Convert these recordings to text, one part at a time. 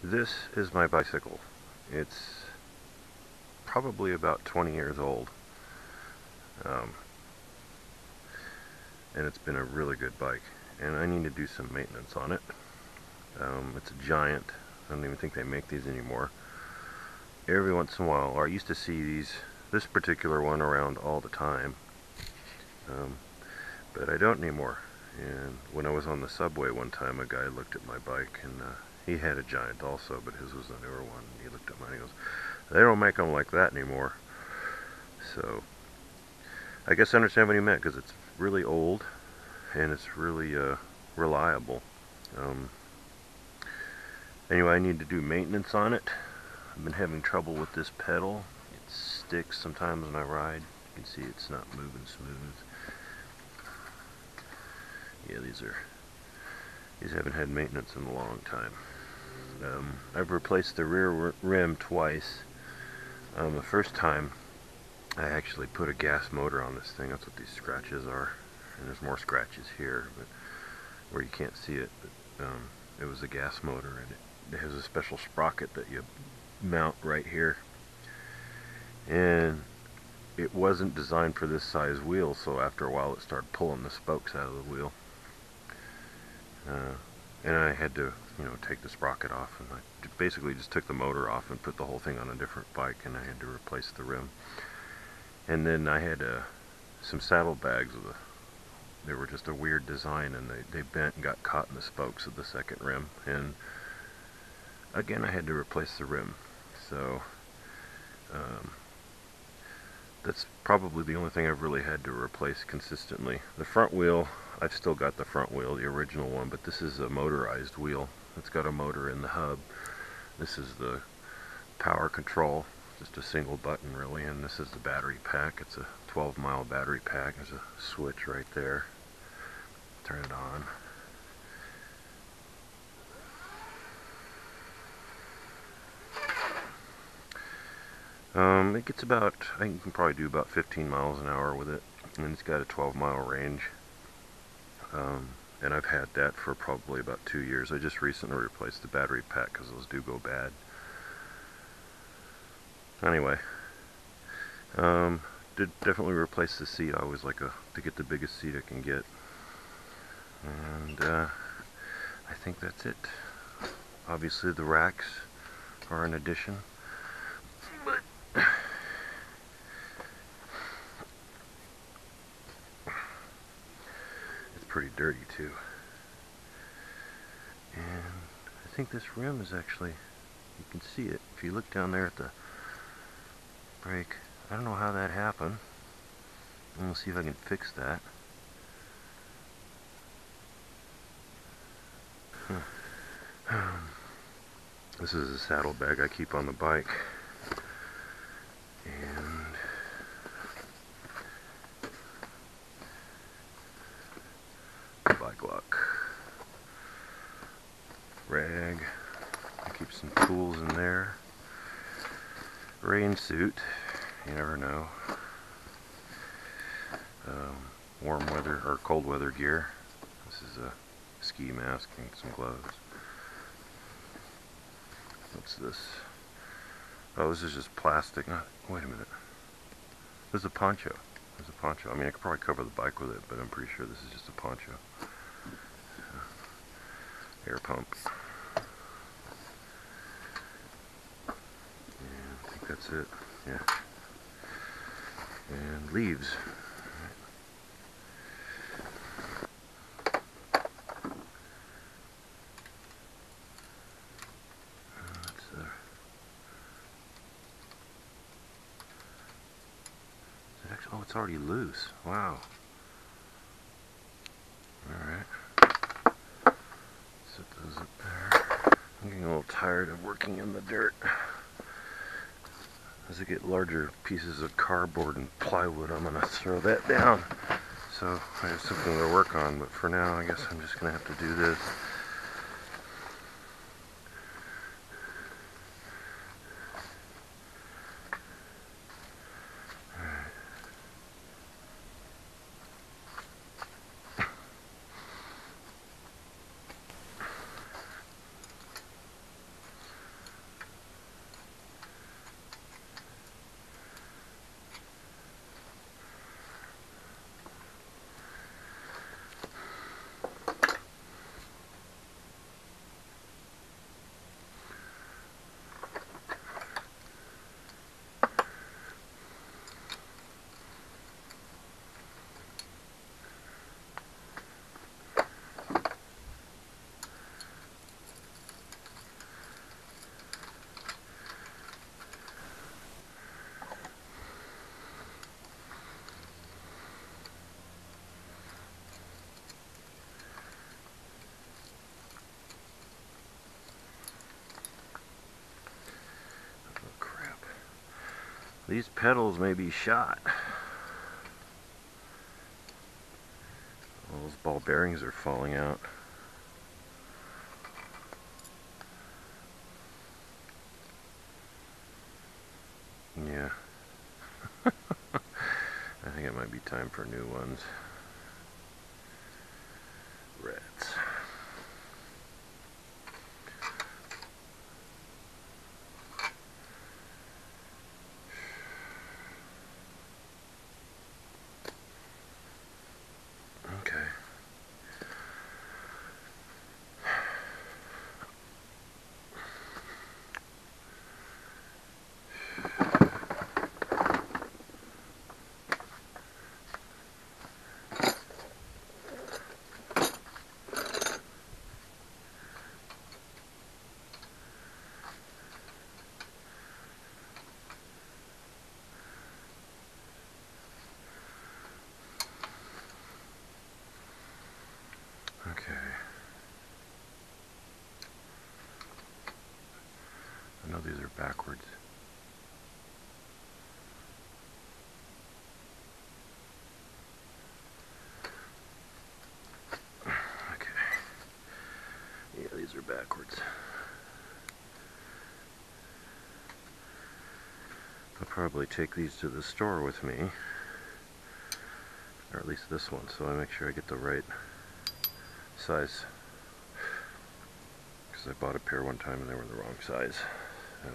This is my bicycle. It's probably about 20 years old. And it's been a really good bike. And I need to do some maintenance on it. It's a Giant. I don't even think they make these anymore. Every once in a while, or I used to see this particular one around all the time. But I don't anymore. And when I was on the subway one time, a guy looked at my bike, and he had a Giant also, but his was a newer one. He looked at mine and he goes, "They don't make them like that anymore." So I guess I understand what he meant, because it's really old and it's really reliable. Anyway, I need to do maintenance on it. I've been having trouble with this pedal. It sticks sometimes when I ride. You can see it's not moving smooth. Yeah, these haven't had maintenance in a long time. I've replaced the rear rim twice. The first time I actually put a gas motor on this thing. That's what these scratches are. And there's more scratches here, but where you can't see it. But it was a gas motor, and it has a special sprocket that you mount right here. And it wasn't designed for this size wheel, so after a while it started pulling the spokes out of the wheel. And I had to, take the sprocket off, and I basically just took the motor off and put the whole thing on a different bike, and I had to replace the rim. And then I had some saddlebags they were just a weird design, and they bent and got caught in the spokes of the second rim, and again I had to replace the rim. So that's probably the only thing I've really had to replace consistently. The front wheel, I've still got the front wheel, the original one, but this is a motorized wheel. It's got a motor in the hub. This is the power control, just a single button really, and this is the battery pack. It's a 12-mile battery pack. There's a switch right there. Turn it on. It gets about, I think you can probably do about 15 miles an hour with it, and it's got a 12-mile range. And I've had that for probably about 2 years. I just recently replaced the battery pack because those do go bad. Anyway, did definitely replace the seat. I always like to get the biggest seat I can get. And I think that's it. Obviously the racks are an addition, but it's pretty dirty too. And I think this rim is actually, you can see it if you look down there at the brake. I don't know how that happened. I'm gonna see if I can fix that. This is a saddlebag I keep on the bike, and bike lock, rag. I keep some tools in there. Rain suit, you never know. Warm weather or cold weather gear. This is a ski mask and some gloves. What's this? Oh, this is just plastic. Wait a minute. This is a poncho. There's a poncho. I mean, I could probably cover the bike with it, but I'm pretty sure this is just a poncho. Air pump. And I think that's it. Yeah. And leaves. Oh, it's already loose. Wow. Alright. Set those up there. I'm getting a little tired of working in the dirt. As I get larger pieces of cardboard and plywood, I'm going to throw that down. So I have something to work on, but for now I guess I'm just going to have to do this. These pedals may be shot. All those ball bearings are falling out. Yeah. I think it might be time for new ones. Rats. Okay. Okay. I know these are backwards. Okay. Yeah, these are backwards. I'll probably take these to the store with me, or at least this one, so I make sure I get the right size. Because I bought a pair one time and they were the wrong size. So.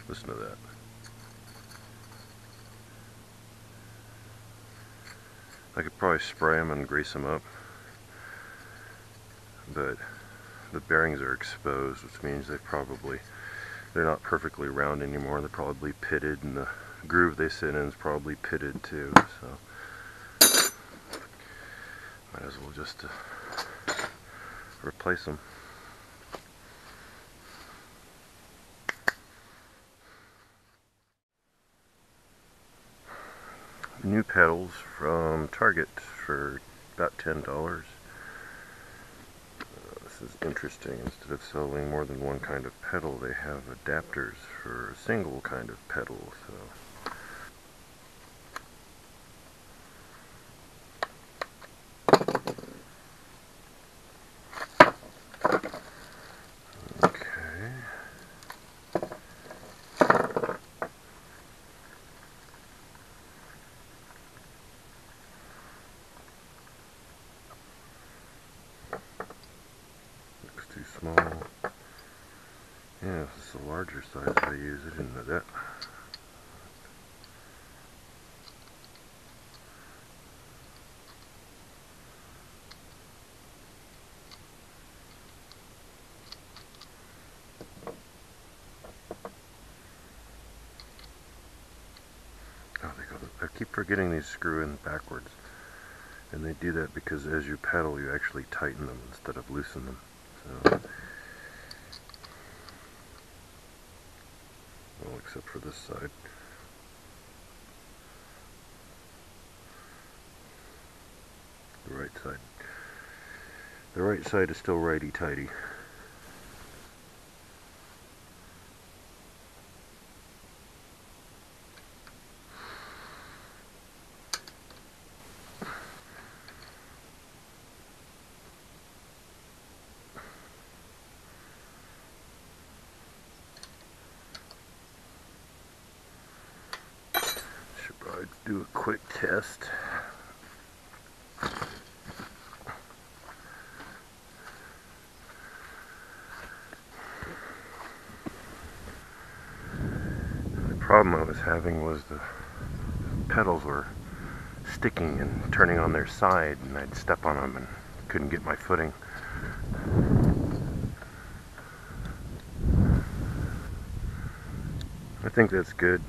Listen to that. I could probably spray them and grease them up, but the bearings are exposed, which means they're not perfectly round anymore. They're probably pitted, and the groove they sit in is probably pitted too, so might as well just replace them. New pedals from Target for about $10. This is interesting. Instead of selling more than one kind of pedal, they have adapters for a single kind of pedal. So. Too small. Yeah, this is a larger size I use. I didn't know that. Oh, I keep forgetting these screw in backwards. And they do that because as you pedal, you actually tighten them instead of loosen them. So, well, except for this side. The right side. The right side is still righty-tighty. I'd do a quick test. The problem I was having was the pedals were sticking and turning on their side, and I'd step on them and couldn't get my footing. I think that's good.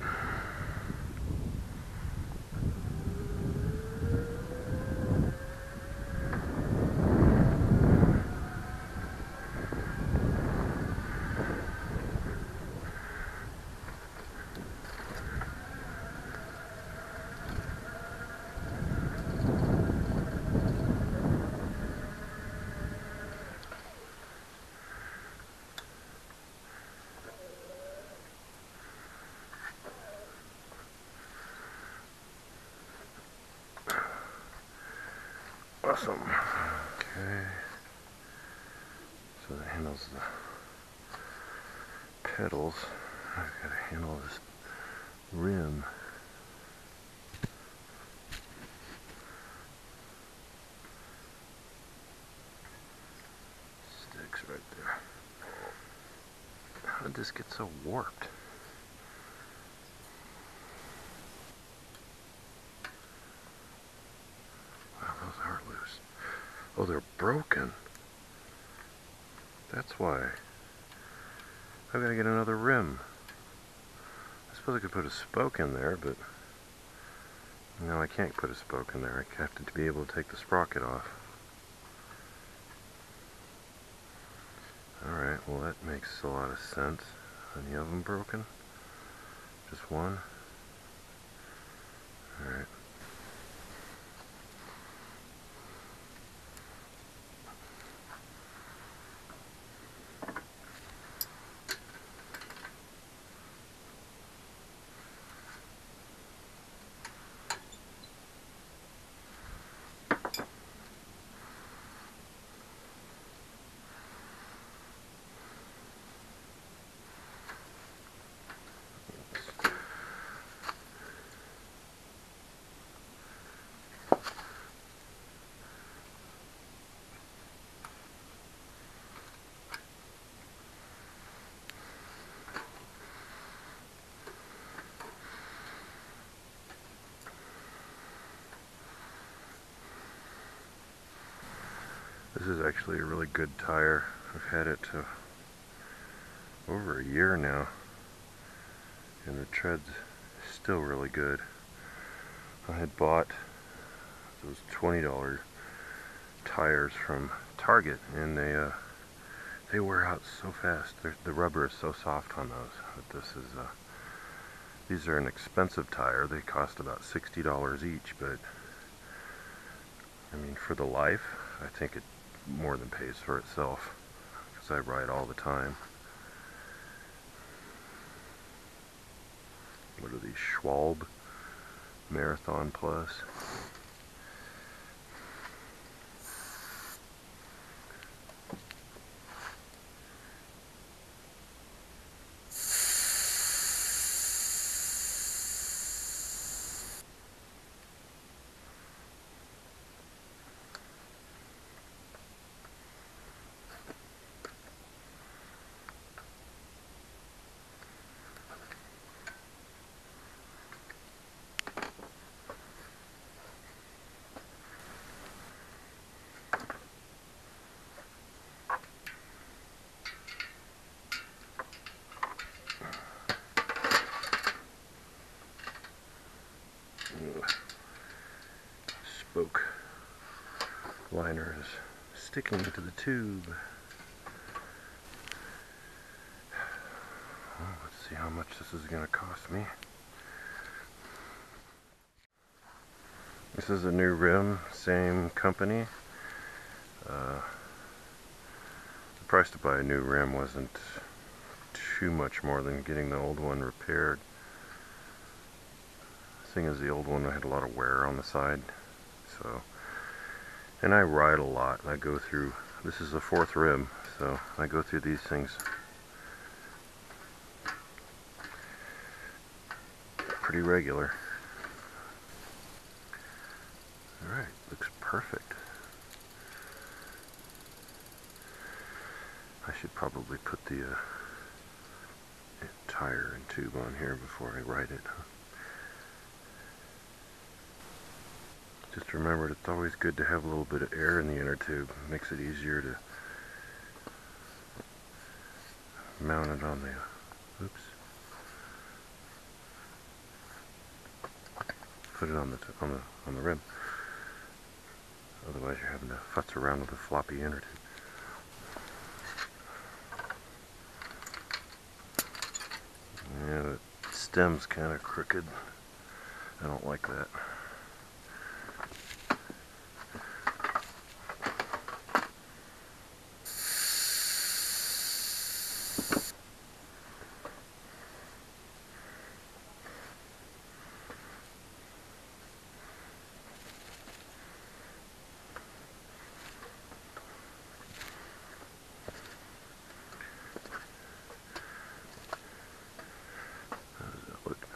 Awesome. Okay. So that handles the pedals. I've got to handle this rim. Sticks right there. How did this get so warped? Oh, they're broken. That's why. I've got to get another rim. I suppose I could put a spoke in there, but no, I can't put a spoke in there. I have to be able to take the sprocket off. Alright, well that makes a lot of sense. Any of them broken? Just one? Alright. This is actually a really good tire. I've had it over a year now, and the tread's still really good. I had bought those $20 tires from Target, and they wear out so fast. The rubber is so soft on those. But these are an expensive tire. They cost about $60 each, but I mean, for the life, I think it more than pays for itself, because I ride all the time. What are these, Schwalbe Marathon Plus? Spoke liner is sticking to the tube. Well, let's see how much this is going to cost me. This is a new rim, same company. The price to buy a new rim wasn't too much more than getting the old one repaired. The thing is, the old one had a lot of wear on the side. So, and I ride a lot. I go through, this is the 4th rim, so I go through these things pretty regular. Alright, looks perfect. I should probably put the tire and tube on here before I ride it. Just remember, it's always good to have a little bit of air in the inner tube. It makes it easier to mount it on the, oops, put it on the rim. Otherwise, you're having to futz around with a floppy inner tube. Yeah, the stem's kind of crooked. I don't like that.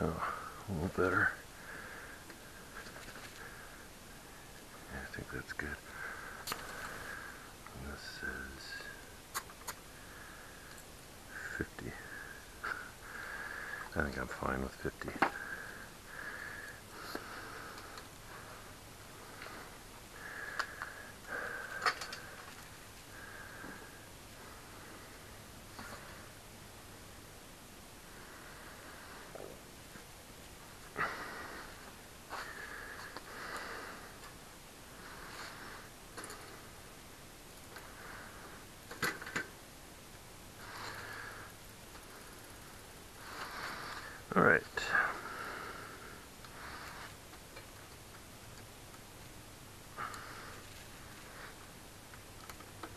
Oh, a little better. Yeah, I think that's good. And this says 50. I think I'm fine with 50. All right.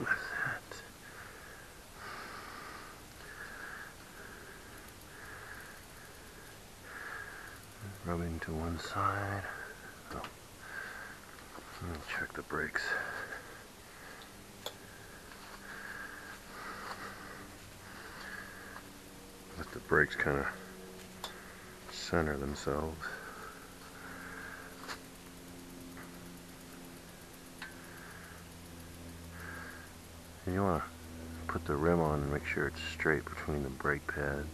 With that, rubbing to one side. Oh. Let me check the brakes. Let the brakes kind of center themselves. And you want to put the rim on and make sure it's straight between the brake pads.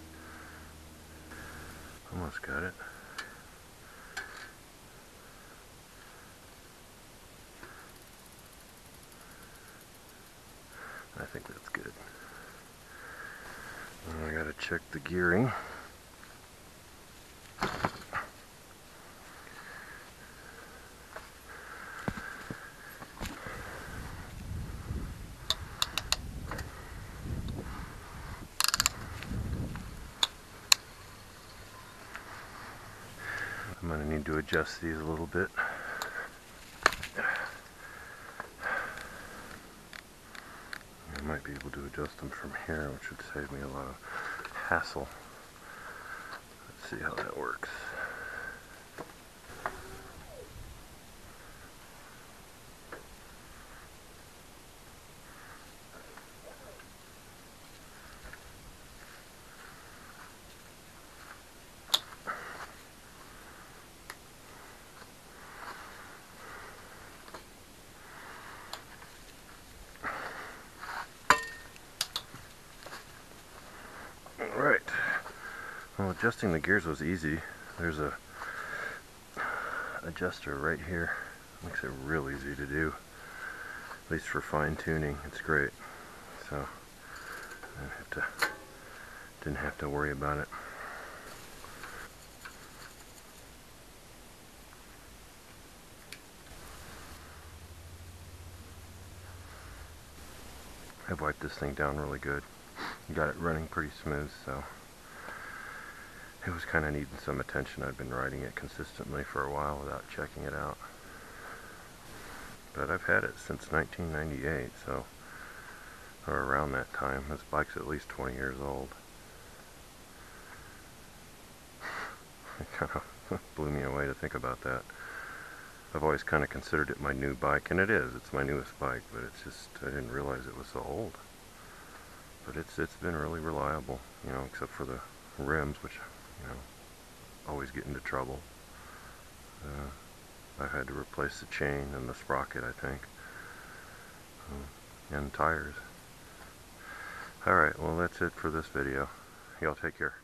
Almost got it. I think that's good. And I gotta check the gearing. I'm going to need to adjust these a little bit. I might be able to adjust them from here, which would save me a lot of hassle. Let's see how that works. Alright, well, adjusting the gears was easy. There's a adjuster right here. Makes it real easy to do. At least for fine tuning, it's great. So I didn't have to worry about it. I've wiped this thing down really good. Got it running pretty smooth, so it was kind of needing some attention. I've been riding it consistently for a while without checking it out. But I've had it since 1998, so, or around that time. This bike's at least 20 years old. It kind of blew me away to think about that. I've always kind of considered it my new bike, and it is. It's my newest bike, but it's just, I didn't realize it was so old. But it's been really reliable, you know, except for the rims, which, you know, always get into trouble. I had to replace the chain and the sprocket, I think, and tires. Alright, well, that's it for this video. Y'all take care.